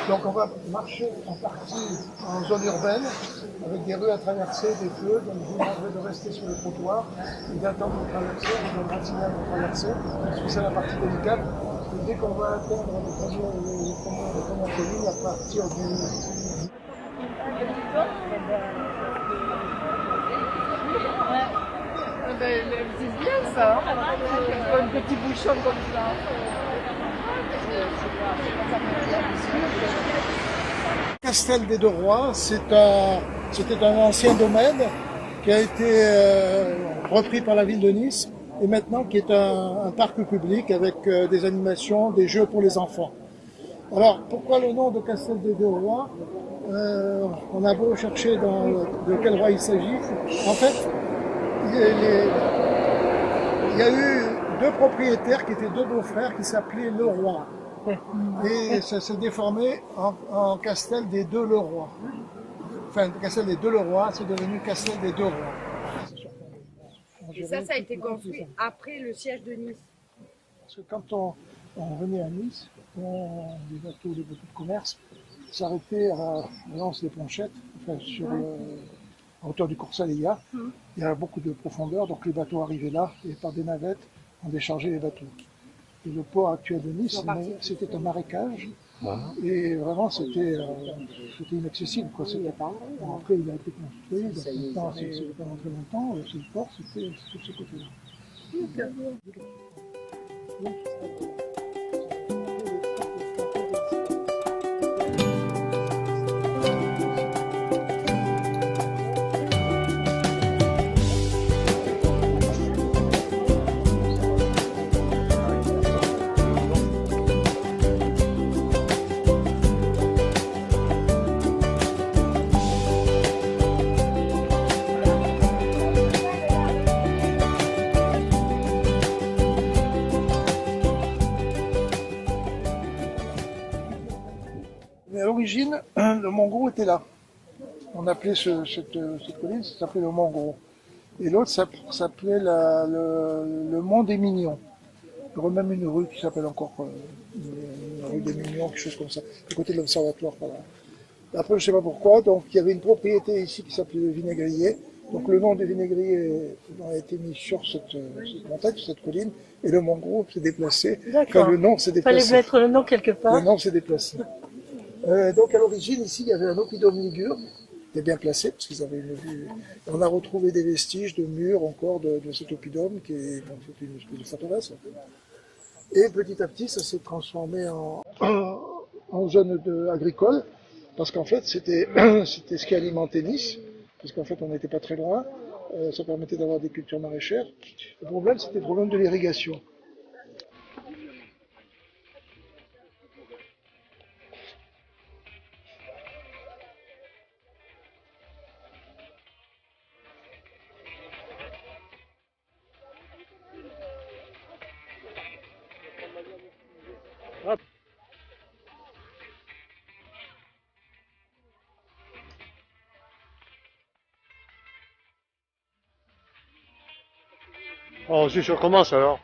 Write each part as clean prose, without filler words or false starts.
Donc on va marcher en partie en zone urbaine, avec des rues à traverser, des feux, donc je vous demanderai de rester sur le trottoir et d'attendre de traverser, on donnera le signal de traverser, parce que c'est la partie délicate. Et dès qu'on va atteindre les premières collines, à partir du... C'est bien ça, un petit bouchon comme ça. Castel des Deux Rois, c'était un ancien domaine qui a été repris par la ville de Nice et maintenant qui est un parc public avec des animations, des jeux pour les enfants. Alors pourquoi le nom de Castel des Deux Rois? On a beau chercher de quel roi il s'agit. En fait, il y a eu deux propriétaires qui étaient deux beaux-frères qui s'appelaient Leroy. Et ça s'est déformé en Castel des Deux Leroy. Enfin, Castel des Deux Leroy, c'est devenu Castel des Deux Rois. Et ça a été construit après le siège de Nice. Parce que quand on venait à Nice, les bateaux de commerce s'arrêtaient à l'anse des Planchettes, enfin, à hauteur du Coursaléa. Il y a beaucoup de profondeur, donc les bateaux arrivaient là, et par des navettes, on déchargeait les bateaux. Et le port actuel de Nice, c'était un marécage, et vraiment c'était inaccessible. Quoi. Après, il a été construit, donc c'était pendant très longtemps, ce port, c'était sur ce côté-là. Mais à l'origine, le Mont Gros était là. On appelait cette colline, ça s'appelait le Mont Gros. Et l'autre s'appelait le Mont des Mignons. Il y aurait même une rue qui s'appelle encore une rue des Mignons, quelque chose comme ça, à côté de l'observatoire. Voilà. Après, je ne sais pas pourquoi, donc il y avait une propriété ici qui s'appelait le Vinaigrier. Donc le nom du Vinaigrier a été mis sur cette montagne, sur cette colline, et le Mont Gros s'est déplacé. D'accord. Le nom s'est déplacé. Fallait mettre le nom quelque part. Le nom s'est déplacé. Donc à l'origine, ici, il y avait un oppidum ligure, qui était bien placé, parce qu'ils avaient une vue. On a retrouvé des vestiges de murs encore de cet oppidum, qui est une espèce de forteresse. En fait. Et petit à petit, ça s'est transformé en zone agricole, parce qu'en fait, c'était ce qui alimentait Nice, parce qu'en fait, on n'était pas très loin, ça permettait d'avoir des cultures maraîchères. Le problème, c'était le problème de l'irrigation. Oh, si je recommence alors.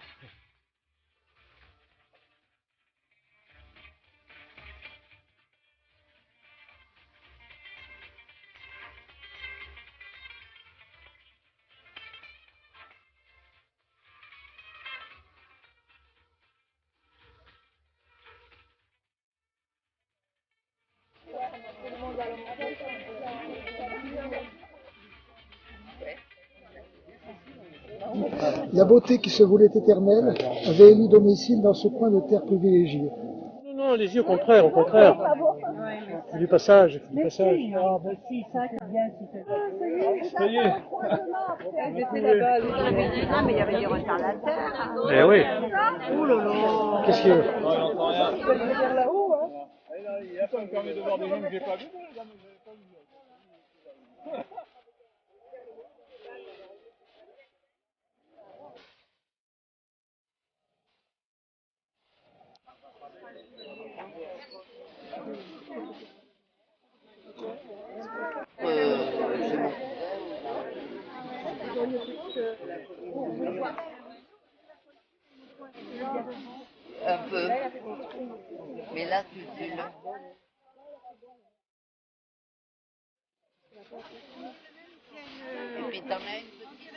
La beauté qui se voulait éternelle avait élu domicile dans ce coin de terre privilégié. Non, non, allez-y, au contraire, au contraire. C'est du passage, c'est du passage. Ah, ben si, ça c'est bien. Si Ça y est. J'étais là-bas, non mais il y avait des retardataires. Eh oui. Oh là là. Qu'est-ce qu'il y a? Non, j'entends rien. Il faut le dire là-haut, hein. Et là, ça me permet de voir des gens que j'ai pas vus. Un peu. Mais là, tu le... Et puis t'en as une petite.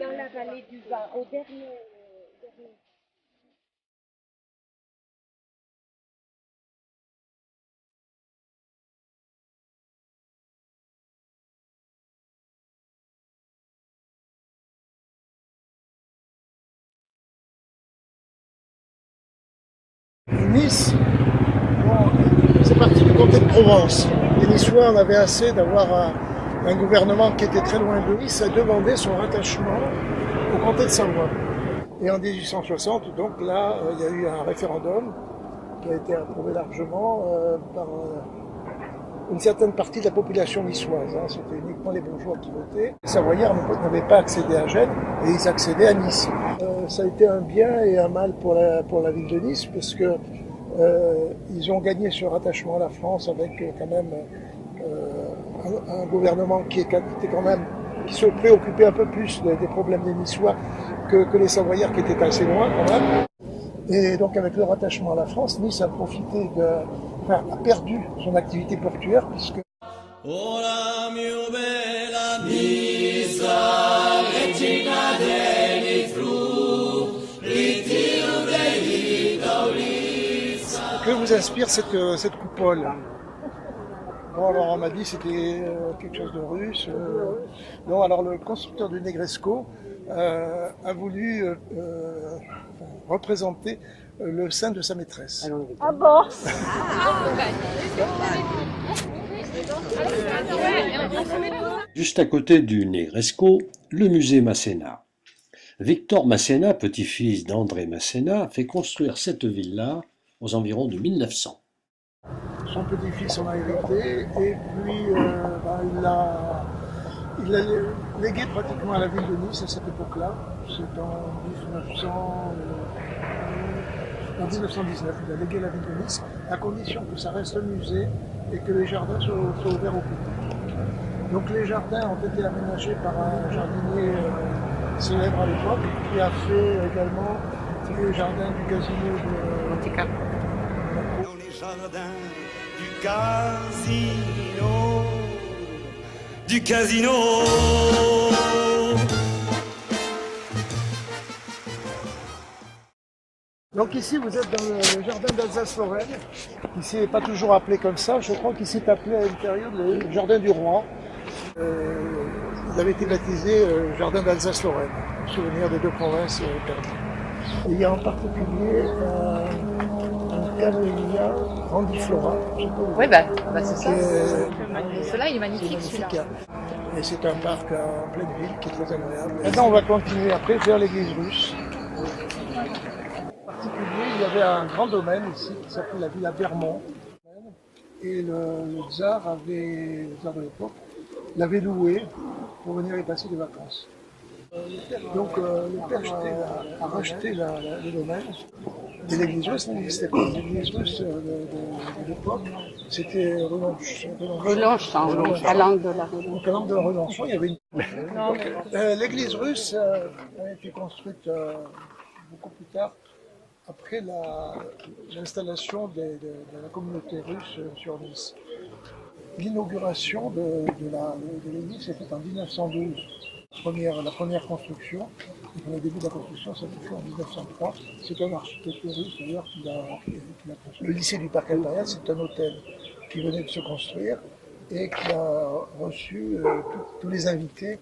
Dans la vallée du Var, au dernier. Nice, bon, c'est parti du comté de Provence. Les Niçois en avaient assez d'avoir un gouvernement qui était très loin de Nice, a demandé son rattachement au comté de Savoie. Et en 1860, donc là, il y a eu un référendum qui a été approuvé largement par une certaine partie de la population niçoise. Hein. C'était uniquement les bourgeois qui votaient. Les Savoyards n'avaient pas accédé à Gênes et ils accédaient à Nice. Ça a été un bien et un mal pour la ville de Nice parce que ils ont gagné ce rattachement à la France avec quand même un gouvernement qui était quand même qui se préoccupait un peu plus des problèmes des Niçois que les Savoyards qui étaient assez loin quand même. Et donc avec le rattachement à la France, Nice a profité a perdu son activité portuaire puisque que vous inspire cette coupole? Bon, alors on m'a dit que c'était quelque chose de russe. Non, alors le constructeur du Negresco a voulu représenter le sein de sa maîtresse. Ah bon? Juste à côté du Negresco, le musée Masséna. Victor Masséna, petit-fils d'André Masséna, fait construire cette villa aux environs de 1900. Son petit-fils en a hérité et puis il l'a légué pratiquement à la ville de Nice à cette époque-là. C'est en 1919, il a légué la ville de Nice à condition que ça reste un musée et que les jardins soient ouverts au public. Donc les jardins ont été aménagés par un jardinier célèbre à l'époque qui a fait également les jardins du casino de Monte-Carlo. Dans les jardins du casino. Donc ici vous êtes dans le jardin d'Alsace-Lorraine. Ici n'est pas toujours appelé comme ça, je crois qu'il s'est appelé à une période le jardin du roi. Il avait été baptisé jardin d'Alsace-Lorraine, en souvenir des deux provinces perdues. Et il y a en particulier un camélia grandiflora. Oui, c'est ça. Celui-là, il est magnifique, celui-là. Et c'est un parc en pleine ville qui est très agréable. Maintenant, on va continuer après vers l'église russe. En particulier, il y avait un grand domaine ici qui s'appelait la villa Vermont. Et le tsar de l'époque l'avait loué pour venir y passer des vacances. Donc le père a racheté le domaine. Et l'église russe n'existait pas. L'église russe de l'époque, c'était Relanchon, à l'angle de la Relanchon. Donc à l'angle de la Relanchon, il y avait une... l'église russe a été construite beaucoup plus tard, après l'installation de la communauté russe sur Nice. L'inauguration de l'église s'est faite en 1912. La première construction, le début de la construction, ça s'est fait en 1903. C'est un architecte russe d'ailleurs qui l'a construit. Le lycée du Parc Impérial, c'est un hôtel qui venait de se construire et qui a reçu tous les invités.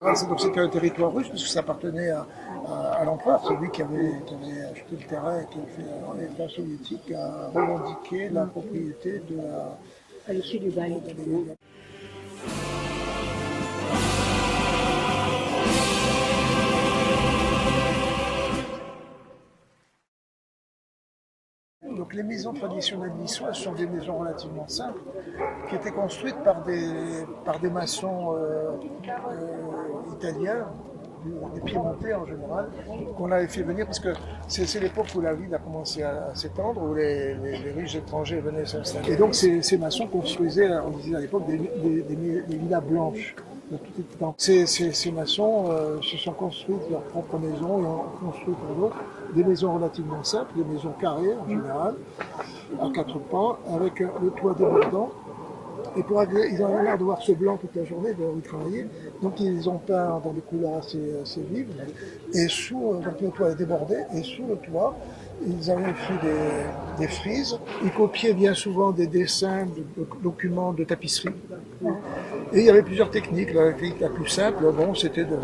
Donc c'était un territoire russe parce que ça appartenait à l'empereur, celui qui avait acheté le terrain et qui a fait l'État soviétique a revendiqué la propriété de À l'issue du bail. Donc les maisons traditionnelles niçoises sont des maisons relativement simples, qui étaient construites par des maçons italiens des Piémontais en général, qu'on avait fait venir, parce que c'est l'époque où la ville a commencé à s'étendre, où les riches étrangers venaient s'installer. Et donc ces maçons construisaient, on disait à l'époque, des villas blanches. De tout temps. Ces maçons se sont construits leur propre maison et ont construit pour d'autres des maisons relativement simples, des maisons carrées en général, à 4 pans, avec le toit débordant. Et ils ont l'air de voir ce blanc toute la journée, de y travailler. Donc ils ont peint dans des couleurs assez vives. Et donc le toit est débordé, et sous le toit, ils avaient fait des frises. Ils copiaient bien souvent des dessins de documents de tapisserie. Et il y avait plusieurs techniques. La technique la plus simple, bon, c'était de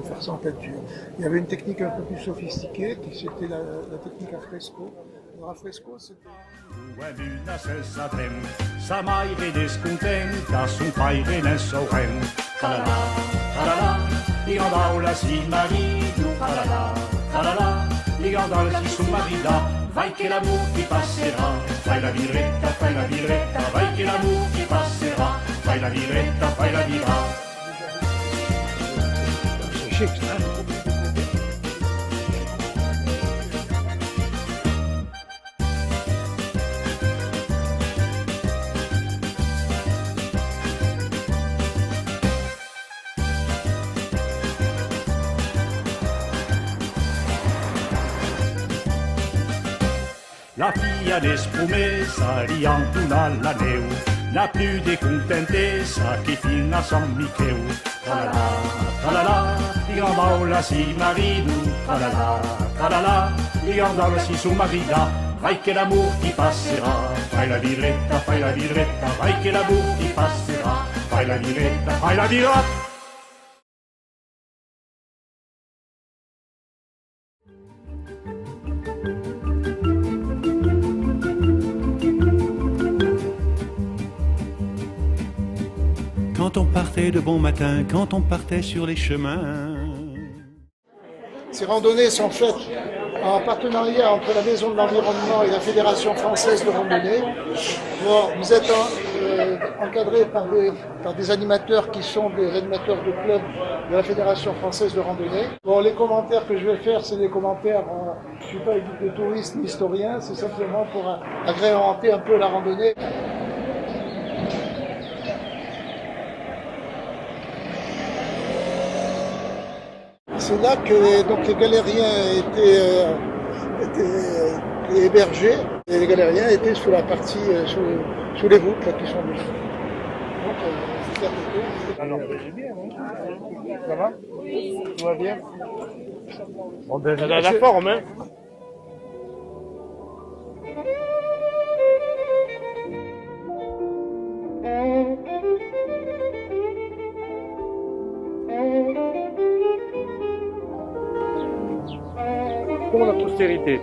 faire ça en peinture. Il y avait une technique un peu plus sophistiquée, qui c'était la technique à fresco. Alors à fresco, c'était... Una senza trem, sa madre descontenta, son padre nel sorrem. Talala, talala, ligandaula si marido, talala, talala, ligandaula si son marida. Vai che l'amour ti passerà, fai la birretta, vai che l'amour ti passerà, fai la birretta, fai la birra. C'est chic, ça. La figlia d'espromessa riantuna la neu, la più decontentessa che fino a San Micheu. Talala, talala, ligandaula si marido, talala, talala, ligandaula si son marida. Vai che l'amour ti passerà, fai la birretta, vai che l'amour ti passerà, fai la birretta, fai la birra. Quand on partait de bon matin, quand on partait sur les chemins. Ces randonnées sont faites en partenariat entre la Maison de l'Environnement et la Fédération Française de Randonnée. Bon, vous êtes encadrés par des animateurs qui sont des animateurs de club de la Fédération Française de Randonnée. Bon, les commentaires que je vais faire, c'est des commentaires, je ne suis pas guide de tourisme ni historien, c'est simplement pour agrémenter un peu la randonnée. C'est là que donc, les galériens étaient hébergés et les galériens étaient sous la partie, sous les voûtes là, qui sont dessus. Donc, alors, c'est bien, hein. Ça va? Tout va bien? Bon, ben, ça a la forme, hein. Pour la postérité.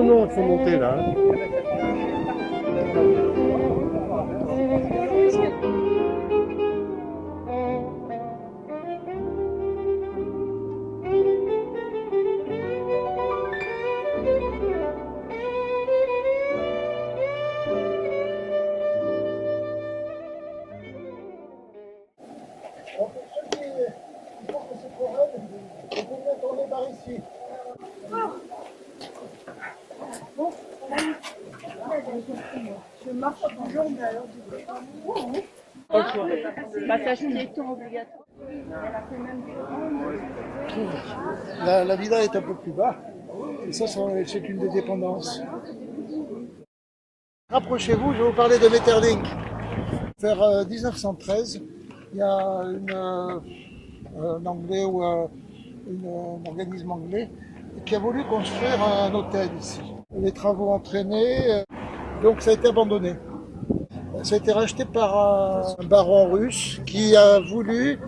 Non, il faut monter là. Je marche toujours, mais alors du coup. Passage piéton obligatoire. La villa est un peu plus bas, et ça c'est une des dépendances. Rapprochez-vous, je vais vous parler de Metterlink. Vers 1913, il y a un Anglais ou un organisme anglais qui a voulu construire un hôtel ici. Les travaux entraînés, donc ça a été abandonné. Ça a été racheté par un baron russe qui a voulu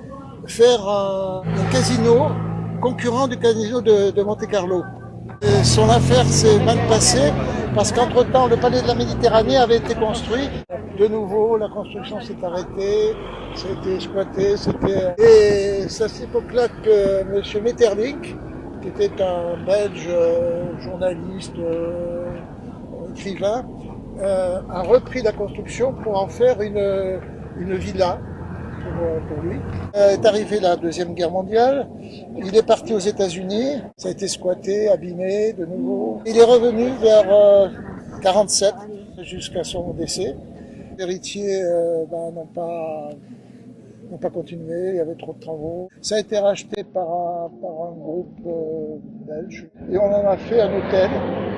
faire un casino concurrent du casino de Monte-Carlo. Son affaire s'est mal passée parce qu'entre-temps, le palais de la Méditerranée avait été construit. De nouveau, la construction s'est arrêtée, c'était squatté, Et c'est à cette époque-là que M. Metterlink, qui était un Belge journaliste, écrivain, a repris la construction pour en faire une villa pour lui. Est arrivée la Deuxième Guerre mondiale, il est parti aux États-Unis, ça a été squatté, abîmé de nouveau. Il est revenu vers 47 jusqu'à son décès. Les héritiers n'ont pas continué, il y avait trop de travaux. Ça a été racheté par un groupe belge et on en a fait un hôtel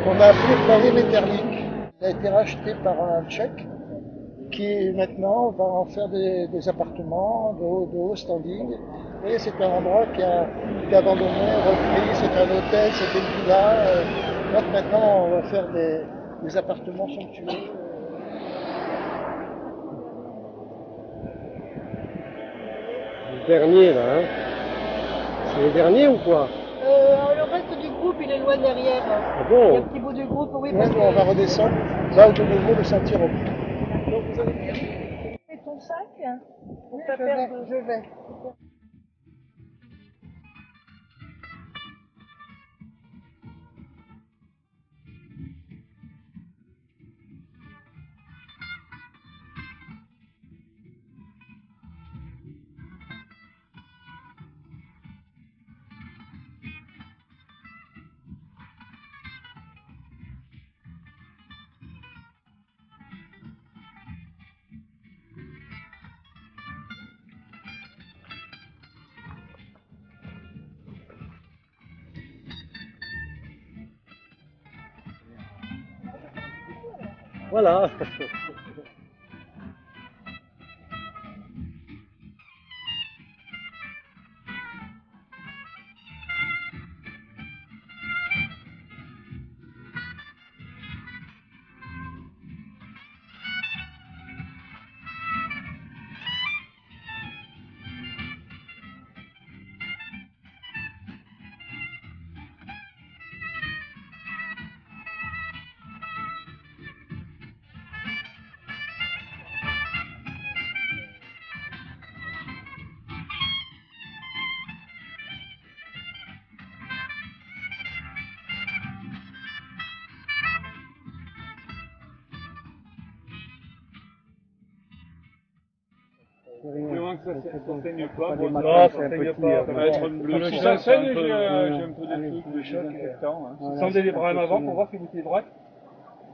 qu'on a appelé Palais Metterlink. Ça a été racheté par un Tchèque qui maintenant va en faire des appartements de haut standing. Et c'est un endroit qui a été abandonné, repris, c'est un hôtel, c'était une villa. Donc maintenant on va faire des appartements somptueux. Le dernier là, hein. C'est le dernier ou quoi? Le reste du groupe, il est loin derrière. Ah bon? Il y a un petit bout du groupe, oui. Parce que... On va redescendre, là où de nouveau le sentier reprend. Donc vous avez bien. C'est ton sac? Oui, je vais. Voilà. Non, ça saigne pas. Non, ça saigne pas. Ça va être une bleue. Si ça saigne, j'ai un peu de trucs, des chocs infectants. Tendez les bras en avant pour voir si vous êtes droite.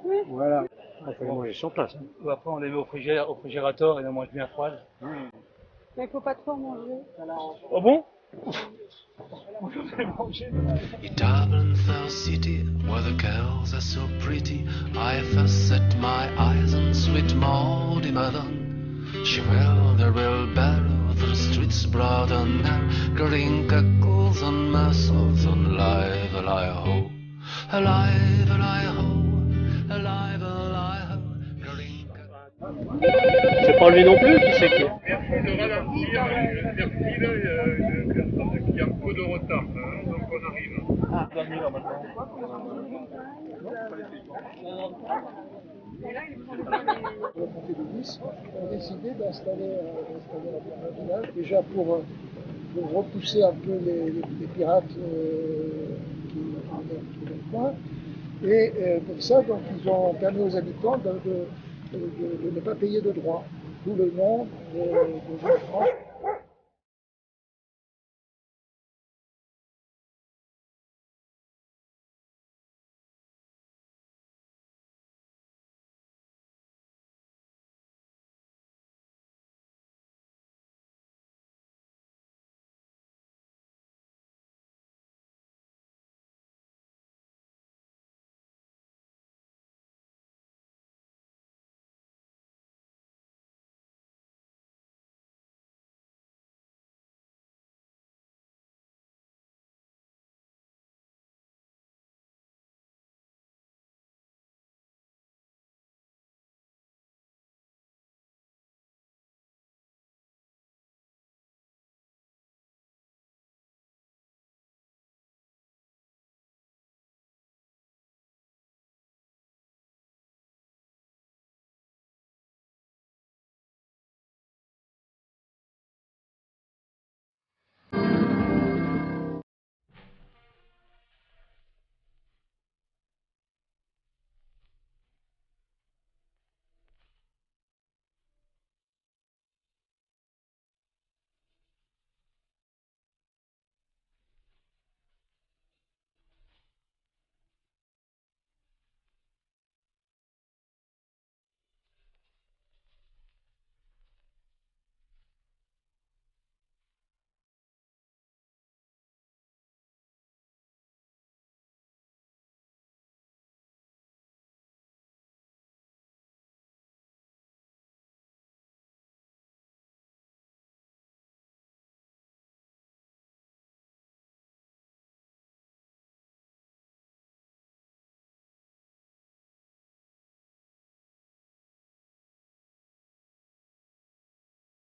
Oui. Voilà. On peut les manger sur place. Après, on les met au frigérateur et on mange bien froide. Mais il ne faut pas trop manger. Oh bon? Dublin city, where the girls are so pretty, I fuss at my eyes and sweet Maudie Madden. She will their wheelbarrow through streets broad and narrow, green cockles and mussels and live alive-ho, alive alive-ho, alive alive-ho, green cockles. C'est pas lui non plus, qui c'est qui? Merci de ralentir, merci il y a un peu de retard, donc on arrive. On a décidé d'installer un village, déjà pour repousser un peu les pirates qui venaient dans le coin. Et pour ça, donc, ils ont permis aux habitants de ne pas payer de droits. D'où le nom de Villefranche.